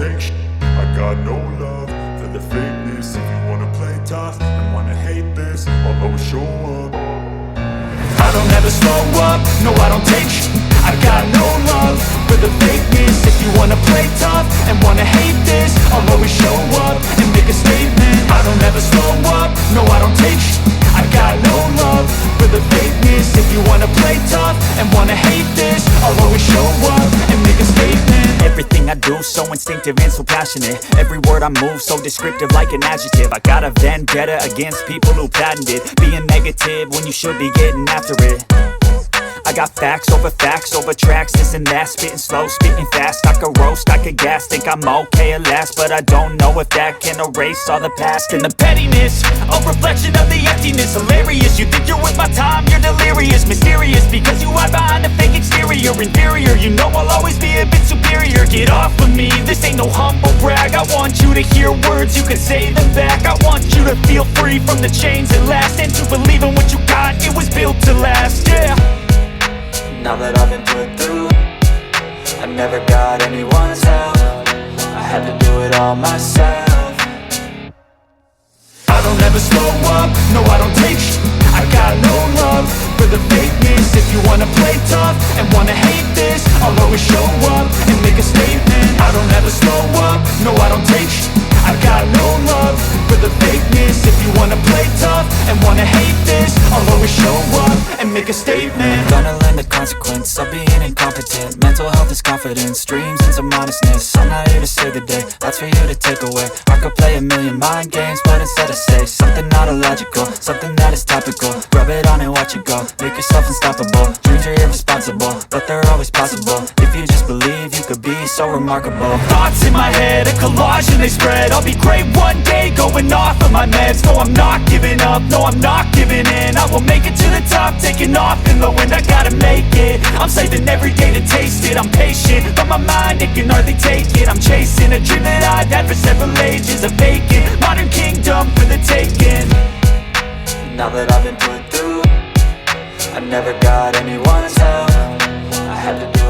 take shit. I got no love for the fakeness. If you wanna play tough and wanna hate this, I'll always show up. I don't ever slow up, no I don't take shit. I got no love for the fakeness. If you wanna play tough and wanna hate this, I'll always show up and make a statement. I don't ever slow up, no I don't take shit. I got no love for the fakeness. If you wanna play tough and wanna hate this, I'll always show up and make a statement. Everything I do so instinctive and so passionate. Every word I move so descriptive like an adjective. I got a vendetta against people who patented being negative when you should be getting after it. I got facts over tracks, this and that. Spitting slow, spitting fast, I could roast, I could gas. Think I'm okay at last, but I don't know if that can erase all the past. And the pettiness, a reflection of the emptiness. Hilarious, you think you're worth my time, you're delirious. Mysterious, because you hide behind a fake exterior. Inferior, you know I'll always be a bit superior. Get off of me, this ain't no humble brag. I want you to hear words, you can say them back. I want you to feel free from the chains that last, and to believe in what you got, it was built to last, yeah. Now that I've been put through, I never got anyone's help. I had to do it all myself. I don't ever slow up, no I don't take shit. I got no love for the fakeness. If you wanna play tough and wanna hate this, I'll always show up and make a statement. I don't ever slow up, no I don't take shit. I got no love for the fakeness. If you wanna play tough and wanna hate this, I'll always show up and make a statement. Gonna learn the consequence of being incompetent. Mental health is confidence, dreams and some honestness. I'm not here to save the day, that's for you to take away. I could play a million mind games, but instead I say something not illogical, something that is topical. Rub it on and watch it go, make yourself unstoppable. Dreams are irresponsible, but they're always possible. If you just believe, you could be so remarkable. Thoughts in my head, a collage and they spread. I'll be great one day, going off of my meds. No, I'm not giving up, no, I'm not giving in. I will make it to the top, taking off in the wind. I gotta make it, I'm saving every day to taste it. I'm patient, but my mind, it can hardly take it. I'm chasing a dream that I've had for several ages. A vacant, modern kingdom for the taking. Now that I've been put through, I never got anyone's help. I had to do